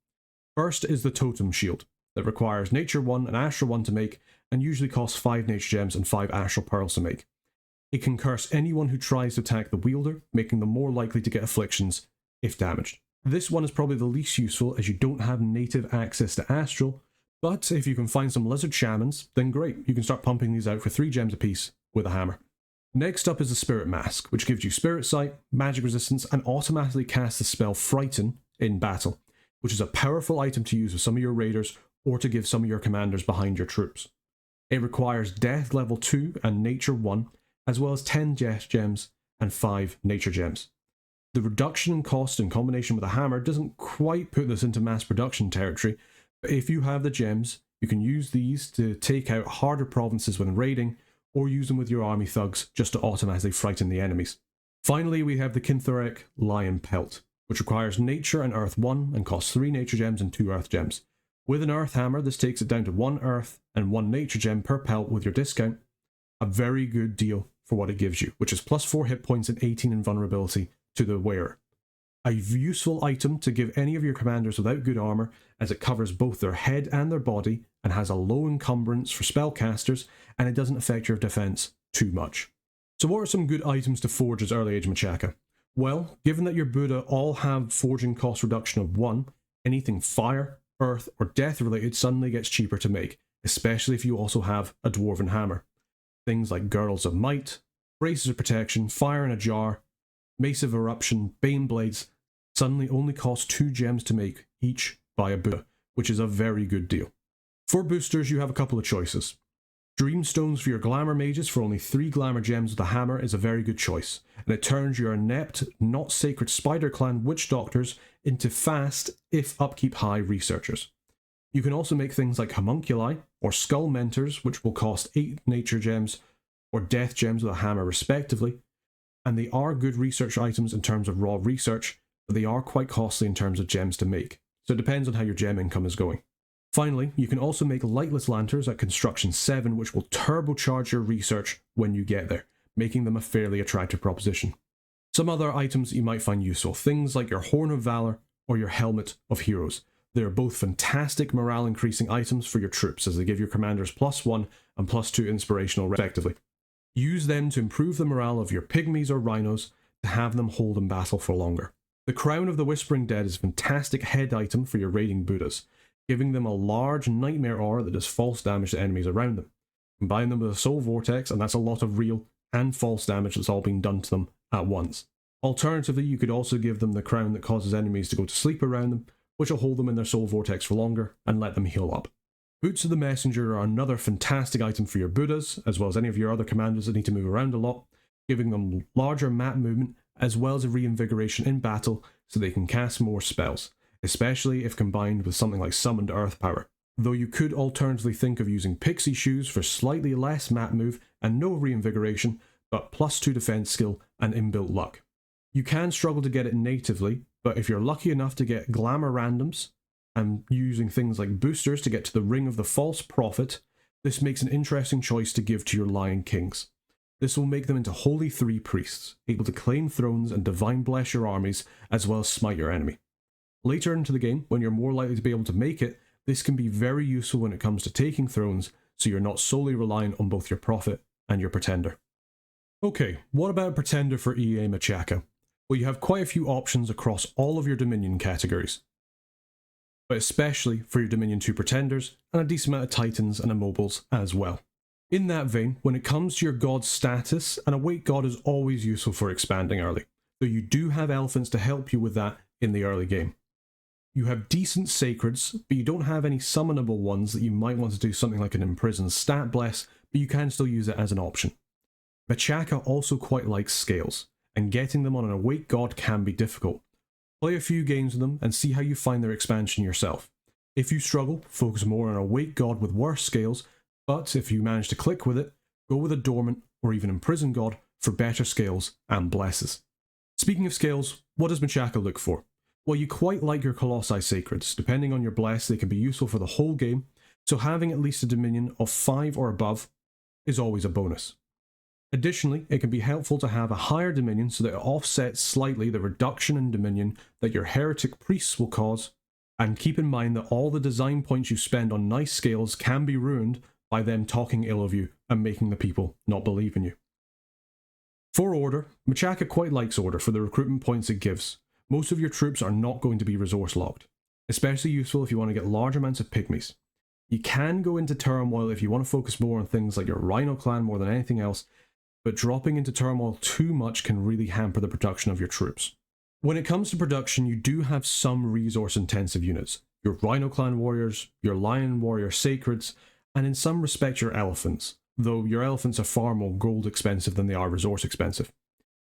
First is the Totem Shield, that requires Nature 1 and Astral 1 to make, and usually costs 5 Nature Gems and 5 Astral Pearls to make. It can curse anyone who tries to attack the wielder, making them more likely to get afflictions if damaged. This one is probably the least useful as you don't have native access to Astral, but if you can find some Lizard Shamans, then great, you can start pumping these out for 3 gems apiece with a hammer. Next up is the Spirit Mask, which gives you Spirit Sight, magic resistance, and automatically casts the spell Frighten in battle, which is a powerful item to use with some of your raiders or to give some of your commanders behind your troops. It requires Death level 2 and Nature 1, as well as 10 Death Gems and 5 Nature Gems. The reduction in cost in combination with a hammer doesn't quite put this into mass production territory, but if you have the gems, you can use these to take out harder provinces when raiding, or use them with your army thugs just to automatically frighten the enemies. Finally, we have the Kinthoric Lion Pelt, which requires Nature and Earth 1 and costs 3 Nature Gems and 2 Earth Gems. With an Earth Hammer, this takes it down to 1 Earth and 1 Nature Gem per pelt with your discount. A very good deal for what it gives you, which is plus 4 hit points and 18 invulnerability to the wearer. A useful item to give any of your commanders without good armor, as it covers both their head and their body, and has a low encumbrance for spellcasters, and it doesn't affect your defense too much. So what are some good items to forge as Early Age Machaka? Well, given that your Bouda all have forging cost reduction of 1, anything fire, earth, or death related suddenly gets cheaper to make, especially if you also have a Dwarven Hammer. Things like Girdles of Might, Braces of Protection, Fire in a Jar, Mace of Eruption, Bane Blades suddenly only cost 2 gems to make each by a Bouda, which is a very good deal. For boosters, you have a couple of choices. Dreamstones for your Glamour Mages for only 3 Glamour Gems with a hammer is a very good choice, and it turns your inept, not sacred Spider Clan Witch Doctors into fast, if upkeep high, researchers. You can also make things like Homunculi or Skull Mentors, which will cost 8 Nature Gems or Death Gems with a hammer respectively, and they are good research items in terms of raw research, but they are quite costly in terms of gems to make, so it depends on how your gem income is going. Finally, you can also make Lightless Lanterns at Construction 7, which will turbocharge your research when you get there, making them a fairly attractive proposition. Some other items that you might find useful, things like your Horn of Valor or your Helmet of Heroes. They are both fantastic morale increasing items for your troops, as they give your commanders +1 and +2 inspirational respectively. Use them to improve the morale of your pygmies or rhinos to have them hold in battle for longer. The Crown of the Whispering Dead is a fantastic head item for your raiding Boudas, giving them a large nightmare aura that does false damage to enemies around them. Combine them with a Soul Vortex, and that's a lot of real and false damage that's all being done to them at once. Alternatively, you could also give them the crown that causes enemies to go to sleep around them, which will hold them in their Soul Vortex for longer and let them heal up. Boots of the Messenger are another fantastic item for your Boudas, as well as any of your other commanders that need to move around a lot, giving them larger map movement as well as a reinvigoration in battle so they can cast more spells, especially if combined with something like Summoned Earth Power. Though you could alternatively think of using Pixie Shoes for slightly less map move and no reinvigoration, but +2 defense skill and inbuilt luck. You can struggle to get it natively, but if you're lucky enough to get Glamour randoms, and using things like boosters to get to the Ring of the False Prophet, this makes an interesting choice to give to your Lion Kings. This will make them into Holy 3 priests, able to claim thrones and divine bless your armies, as well as smite your enemy. Later into the game, when you're more likely to be able to make it, this can be very useful when it comes to taking thrones, so you're not solely reliant on both your Prophet and your Pretender. Okay, what about Pretender for EA Machaka? Well, you have quite a few options across all of your Dominion categories, but especially for your Dominion 2 Pretenders, and a decent amount of Titans and Immobiles as well. In that vein, when it comes to your god status, an Awake God is always useful for expanding early, though you do have elephants to help you with that in the early game. You have decent sacreds, but you don't have any summonable ones that you might want to do something like an Imprisoned Stat Bless, but you can still use it as an option. Machaka also quite likes scales, and getting them on an Awake God can be difficult. Play a few games with them and see how you find their expansion yourself. If you struggle, focus more on an Awake God with worse scales, but if you manage to click with it, go with a Dormant or even Imprisoned God for better scales and blesses. Speaking of scales, what does Machaka look for? Well, you quite like your Colossi Sacreds. Depending on your bless, they can be useful for the whole game, so having at least a Dominion of 5 or above is always a bonus. Additionally, it can be helpful to have a higher Dominion so that it offsets slightly the reduction in Dominion that your Heretic Priests will cause, and keep in mind that all the design points you spend on nice scales can be ruined by them talking ill of you and making the people not believe in you. For Order, Machaka quite likes Order for the recruitment points it gives. Most of your troops are not going to be resource locked, especially useful if you want to get large amounts of pygmies. You can go into Turmoil if you want to focus more on things like your Rhino clan more than anything else, but dropping into Turmoil too much can really hamper the production of your troops. When it comes to production, you do have some resource intensive units, your Rhino clan warriors, your Lion warrior sacreds, and in some respects your elephants, though your elephants are far more gold expensive than they are resource expensive.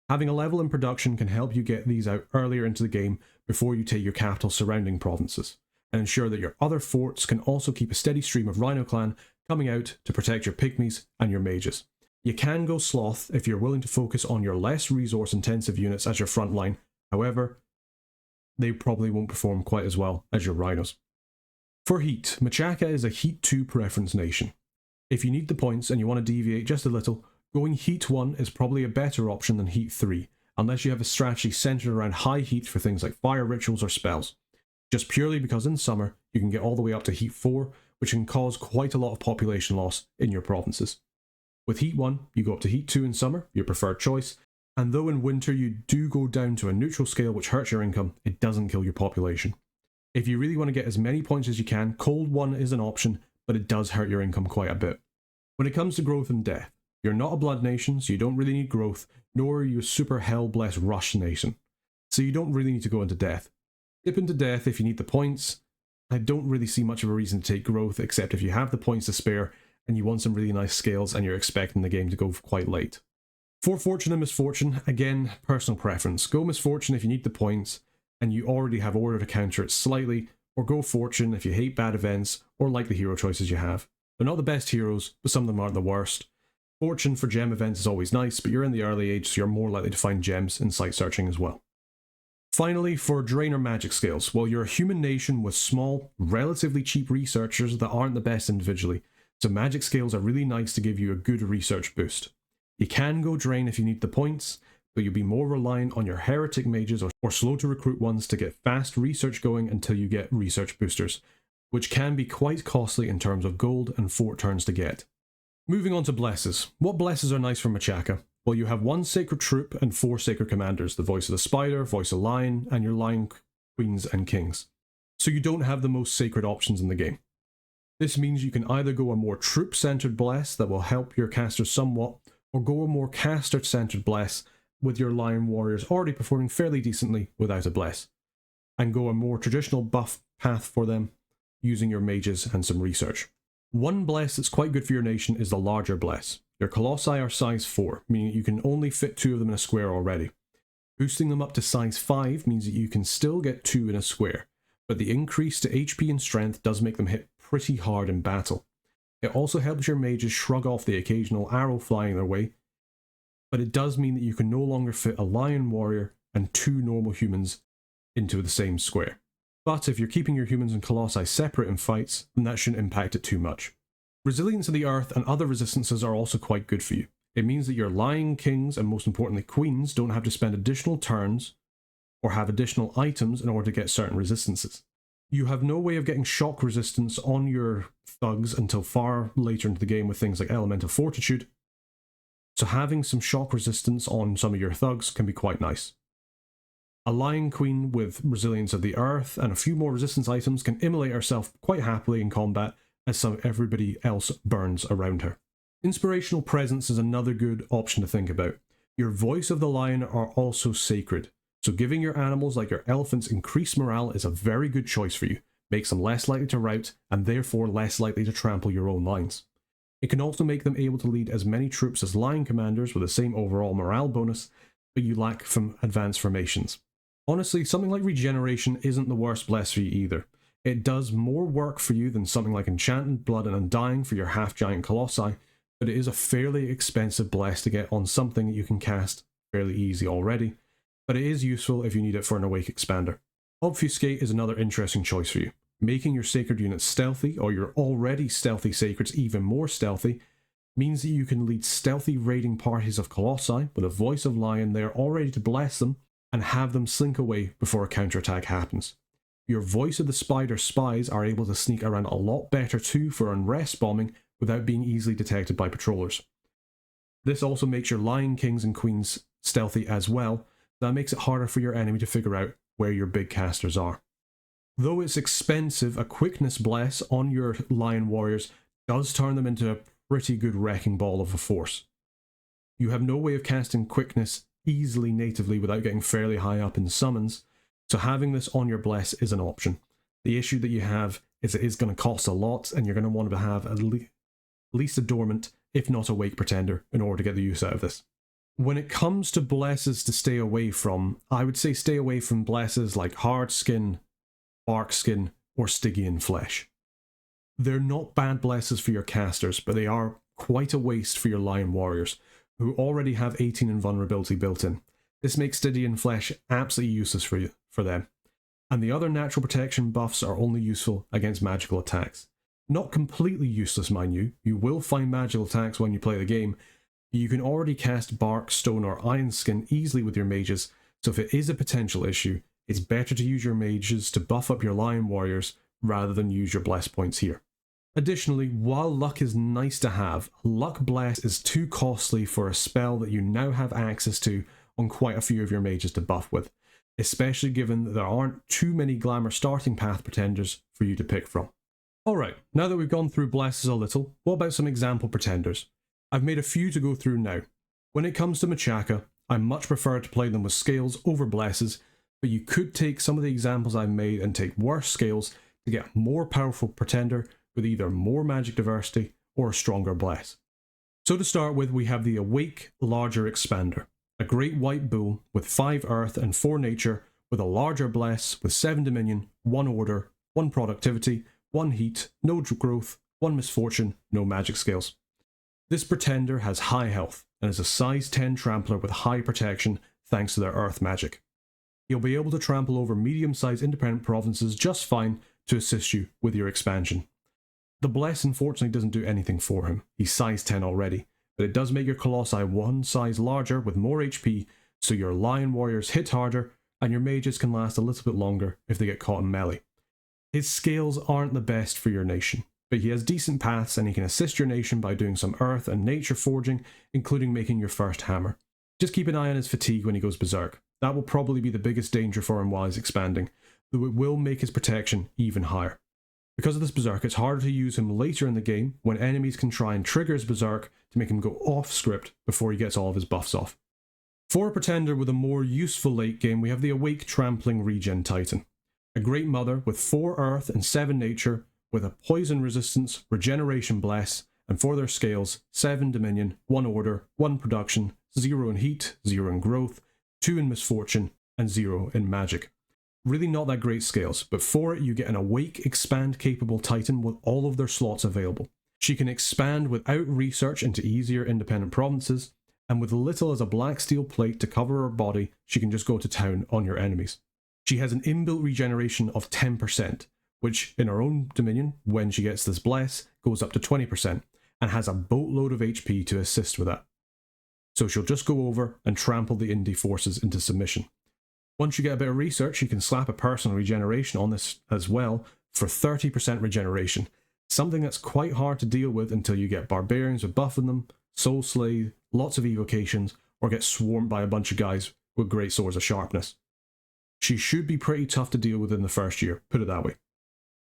Having a level in production can help you get these out earlier into the game before you take your capital surrounding provinces, and ensure that your other forts can also keep a steady stream of Rhino clan coming out to protect your pygmies and your mages. You can go Sloth if you're willing to focus on your less resource intensive units as your front line, however, they probably won't perform quite as well as your Rhinos. For Heat, Machaka is a Heat 2 preference nation. If you need the points and you want to deviate just a little, going Heat 1 is probably a better option than Heat 3, unless you have a strategy centered around high heat for things like fire rituals or spells. Just purely because in summer, you can get all the way up to Heat 4, which can cause quite a lot of population loss in your provinces. With Heat 1, you go up to Heat 2 in summer, your preferred choice, and though in winter you do go down to a neutral scale which hurts your income, it doesn't kill your population. If you really want to get as many points as you can, Cold 1 is an option, but it does hurt your income quite a bit. When it comes to growth and death, you're not a blood nation, so you don't really need growth, nor are you a super hell-blessed rush nation, so you don't really need to go into death. Dip into death if you need the points. I don't really see much of a reason to take growth, except if you have the points to spare and you want some really nice scales and you're expecting the game to go quite late. For Fortune and Misfortune, again, personal preference. Go Misfortune if you need the points and you already have Order to counter it slightly, or go Fortune if you hate bad events or like the hero choices you have. They're not the best heroes, but some of them aren't the worst. Fortune for gem events is always nice, but you're in the early age, so you're more likely to find gems in site searching as well. Finally, for Drain or Magic scales, well, you're a human nation with small, relatively cheap researchers that aren't the best individually, so magic scales are really nice to give you a good research boost. You can go Drain if you need the points, but you'll be more reliant on your Heretic mages or slow to recruit ones to get fast research going until you get research boosters, which can be quite costly in terms of gold and fort turns to get. Moving on to blesses. What blesses are nice for Machaka? Well, you have 1 sacred troop and 4 sacred commanders, the voice of the spider, voice of lion, and your lion queens and kings. So you don't have the most sacred options in the game. This means you can either go a more troop-centered bless that will help your casters somewhat, or go a more caster-centered bless with your lion warriors already performing fairly decently without a bless, and go a more traditional buff path for them using your mages and some research. One bless that's quite good for your nation is the larger bless. Your Colossi are size 4, meaning you can only fit 2 of them in a square already. Boosting them up to size 5 means that you can still get 2 in a square, but the increase to HP and strength does make them hit pretty hard in battle. It also helps your mages shrug off the occasional arrow flying their way, but it does mean that you can no longer fit a lion warrior and 2 normal humans into the same square. But if you're keeping your humans and colossi separate in fights, then that shouldn't impact it too much. Resilience to the earth and other resistances are also quite good for you. It means that your lion kings and most importantly queens don't have to spend additional turns or have additional items in order to get certain resistances. You have no way of getting shock resistance on your thugs until far later into the game with things like Elemental Fortitude, so having some shock resistance on some of your thugs can be quite nice. A Lion Queen with Resilience of the Earth and a few more resistance items can immolate herself quite happily in combat as everybody else burns around her. Inspirational Presence is another good option to think about. Your voice of the lion are also sacred, so giving your animals like your elephants increased morale is a very good choice for you. Makes them less likely to rout and therefore less likely to trample your own lines. It can also make them able to lead as many troops as lion commanders with the same overall morale bonus, but you lack from advanced formations. Honestly, something like Regeneration isn't the worst bless for you either. It does more work for you than something like Enchanted Blood and Undying for your half-giant Colossi, but it is a fairly expensive bless to get on something that you can cast fairly easy already, but it is useful if you need it for an Awake Expander. Obfuscate is another interesting choice for you. Making your sacred units stealthy, or your already stealthy sacreds even more stealthy, means that you can lead stealthy raiding parties of Colossi with a voice of lion there already to bless them, and have them slink away before a counterattack happens. Your voice of the spider spies are able to sneak around a lot better too for unrest bombing without being easily detected by patrollers. This also makes your lion kings and queens stealthy as well. That makes it harder for your enemy to figure out where your big casters are. Though it's expensive, a quickness bless on your lion warriors does turn them into a pretty good wrecking ball of a force. You have no way of casting quickness easily natively without getting fairly high up in summons, so having this on your bless is an option. The issue that you have is it is going to cost a lot, and you're going to want to have at least a Dormant, if not a Wake Pretender, in order to get the use out of this. When it comes to blesses to stay away from, I would say stay away from blesses like Hard Skin, Bark Skin, or Stygian Flesh. They're not bad blesses for your casters, but they are quite a waste for your lion warriors, who already have 18 invulnerability built in. This makes Stygian Flesh absolutely useless for them. And the other natural protection buffs are only useful against magical attacks. Not completely useless, mind you. You will find magical attacks when you play the game. You can already cast Bark, Stone, or Iron Skin easily with your mages, so if it is a potential issue, it's better to use your mages to buff up your lion warriors rather than use your bless points here. Additionally, while luck is nice to have, luck bless is too costly for a spell that you now have access to on quite a few of your mages to buff with, especially given that there aren't too many glamour starting path pretenders for you to pick from. Alright, now that we've gone through blesses a little, what about some example pretenders? I've made a few to go through now. When it comes to Machaka, I much prefer to play them with scales over blesses, but you could take some of the examples I've made and take worse scales to get a more powerful pretender with either more magic diversity or a stronger bless. So to start with, we have the Awake Larger Expander, a great white bull with 5 earth and 4 nature with a larger bless with 7 dominion, 1 order, 1 productivity, 1 heat, no growth, 1 misfortune, no magic skills. This pretender has high health and is a size 10 trampler with high protection thanks to their earth magic. You'll be able to trample over medium-sized independent provinces just fine to assist you with your expansion. The bless unfortunately doesn't do anything for him, he's size 10 already, but it does make your Colossi 1 size larger with more HP, so your lion warriors hit harder, and your mages can last a little bit longer if they get caught in melee. His scales aren't the best for your nation, but he has decent paths and he can assist your nation by doing some earth and nature forging, including making your first hammer. Just keep an eye on his fatigue when he goes berserk. That will probably be the biggest danger for him while he's expanding, though it will make his protection even higher. Because of this berserk, it's harder to use him later in the game when enemies can try and trigger his berserk to make him go off script before he gets all of his buffs off. For a pretender with a more useful late game, we have the Awake Trampling Regen Titan. A great mother with 4 earth and 7 nature, with a poison resistance, regeneration bless, and for their scales, 7 dominion, 1 order, 1 production, 0 in heat, 0 in growth, 2 in misfortune, and 0 in magic. Really not that great scales, but for it you get an Awake Expand capable Titan with all of their slots available. She can expand without research into easier independent provinces, and with little as a black steel plate to cover her body, she can just go to town on your enemies. She has an inbuilt regeneration of 10%, which in her own dominion, when she gets this bless, goes up to 20%, and has a boatload of HP to assist with that. So she'll just go over and trample the indie forces into submission. Once you get a bit of research, you can slap a personal regeneration on this as well for 30% regeneration, something that's quite hard to deal with until you get barbarians with buffing them, soul slay, lots of evocations, or get swarmed by a bunch of guys with great swords of sharpness. She should be pretty tough to deal with in the first year, put it that way.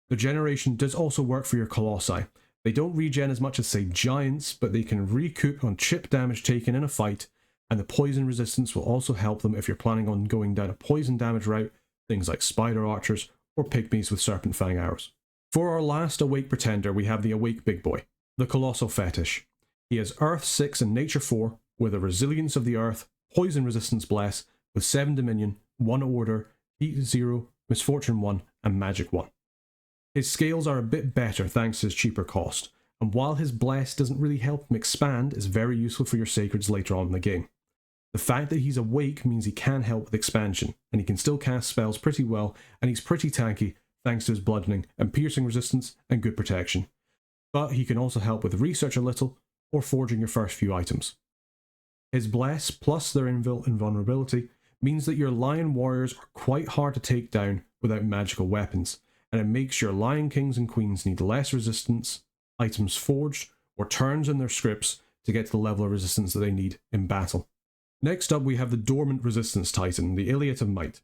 The generation does also work for your Colossi. They don't regen as much as, say, giants, but they can recoup on chip damage taken in a fight, and the poison resistance will also help them if you're planning on going down a poison damage route, things like spider archers or pygmies with serpent fang arrows. For our last awake pretender, we have the awake big boy, the Colossal Fetish. He has Earth 6 and Nature 4, with a Resilience of the Earth, Poison Resistance Bless, with 7 Dominion, 1 Order, Heat 0, Misfortune 1, and Magic 1. His scales are a bit better thanks to his cheaper cost, and while his Bless doesn't really help him expand, it's very useful for your Sacreds later on in the game. The fact that he's awake means he can help with expansion, and he can still cast spells pretty well, and he's pretty tanky thanks to his bludgeoning and piercing resistance and good protection. But he can also help with research a little, or forging your first few items. His Bless plus their invulnerability means that your Lion Warriors are quite hard to take down without magical weapons, and it makes your Lion Kings and Queens need less resistance, items forged, or turns in their scripts to get to the level of resistance that they need in battle. Next up we have the Dormant Resistance Titan, the Illihat of Might.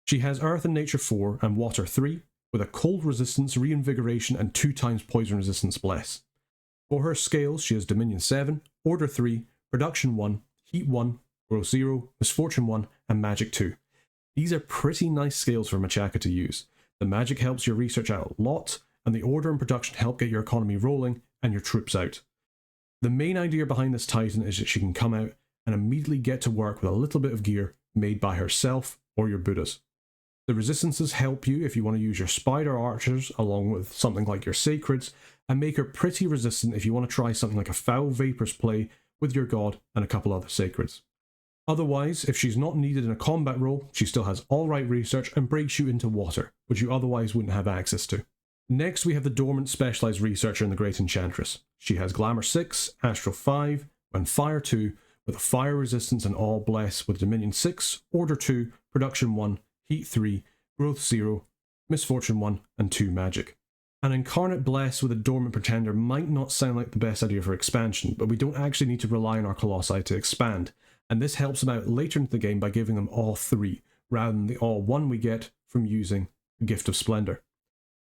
She has Earth and Nature 4 and Water 3, with a Cold Resistance, Reinvigoration and 2 times Poison Resistance Bless. For her scales she has Dominion 7, Order 3, Production 1, Heat 1, Growth 0, Misfortune 1 and Magic 2. These are pretty nice scales for Machaka to use. The magic helps your research out a lot, and the order and production help get your economy rolling and your troops out. The main idea behind this Titan is that she can come out and immediately get to work with a little bit of gear made by herself or your Boudas. The resistances help you if you want to use your spider archers along with something like your sacreds, and make her pretty resistant if you want to try something like a foul vapors play with your god and a couple other sacreds. Otherwise, if she's not needed in a combat role, she still has alright research and breaks you into water, which you otherwise wouldn't have access to. Next we have the Dormant Specialised Researcher in the Great Enchantress. She has Glamour 6, Astral 5, and Fire 2, with a Fire Resistance and All Bless with Dominion 6, Order 2, Production 1, Heat 3, Growth 0, Misfortune 1, and 2 Magic. An Incarnate Bless with a Dormant Pretender might not sound like the best idea for expansion, but we don't actually need to rely on our Colossi to expand, and this helps them out later into the game by giving them all 3, rather than the all 1 we get from using Gift of Splendor.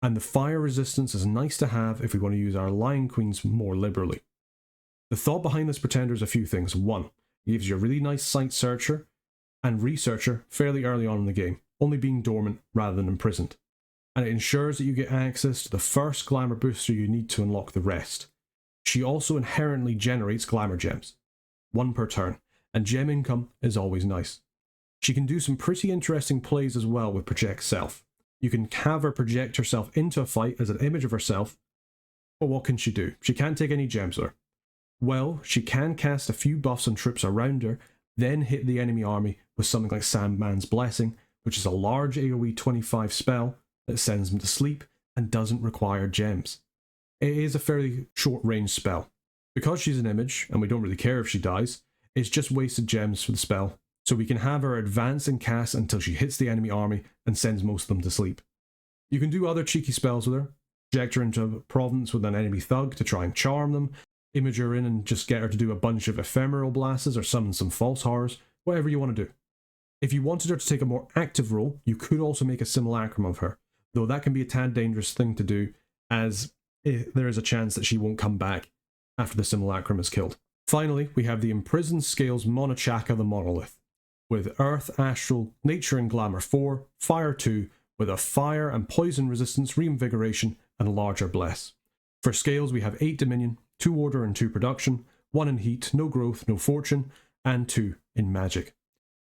And the Fire Resistance is nice to have if we want to use our Lion Queens more liberally. The thought behind this Pretender is a few things. 1, it gives you a really nice Sight Searcher and Researcher fairly early on in the game, only being dormant rather than imprisoned. And it ensures that you get access to the first Glamour booster you need to unlock the rest. She also inherently generates Glamour Gems, 1 per turn, and gem income is always nice. She can do some pretty interesting plays as well with Project Self. You can have her project herself into a fight as an image of herself, but what can she do? She can't take any gems with her. Well, she can cast a few buffs on troops around her, then hit the enemy army with something like Sandman's Blessing, which is a large AoE 25 spell that sends them to sleep and doesn't require gems. It is a fairly short range spell. Because she's an image, and we don't really care if she dies, it's just wasted gems for the spell, so we can have her advance and cast until she hits the enemy army and sends most of them to sleep. You can do other cheeky spells with her, project her into a province with an enemy thug to try and charm them, image her in and just get her to do a bunch of ephemeral blasts or summon some false horrors, whatever you want to do. If you wanted her to take a more active role, you could also make a simulacrum of her, though that can be a tad dangerous thing to do, as there is a chance that she won't come back after the simulacrum is killed. Finally, we have the Imprisoned Scales Monochaka the Monolith, with Earth, Astral, Nature and Glamour 4, Fire 2, with a Fire and Poison Resistance, Reinvigoration and Larger Bless. For scales we have 8 Dominion, 2 Order and 2 Production, 1 in Heat, no Growth, no Fortune, and 2 in Magic.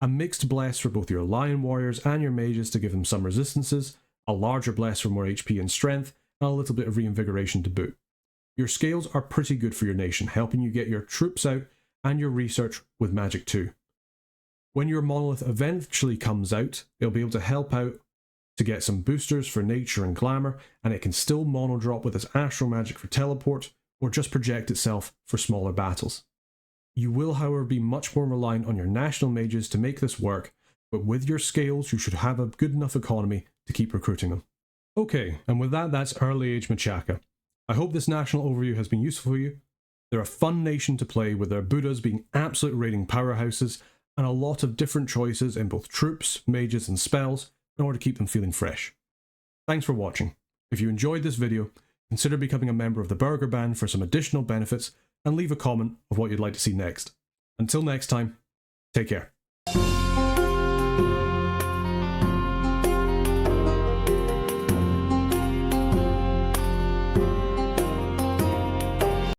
A mixed bless for both your Lion Warriors and your Mages to give them some resistances, a larger bless for more HP and strength, and a little bit of reinvigoration to boot. Your scales are pretty good for your nation, helping you get your troops out and your research with Magic 2. When your monolith eventually comes out, it'll be able to help out to get some boosters for Nature and Glamour, and it can still mono drop with its Astral Magic for teleport, or just project itself for smaller battles. You will, however, be much more reliant on your national mages to make this work, but with your scales you should have a good enough economy to keep recruiting them. Okay, and with that, that's Early Age Machaka. I hope this national overview has been useful for you. They're a fun nation to play, with their Boudas being absolute raiding powerhouses, and a lot of different choices in both troops, mages and spells in order to keep them feeling fresh. Thanks for watching. If you enjoyed this video, consider becoming a member of the Burger Band for some additional benefits, and leave a comment of what you'd like to see next. Until next time, take care.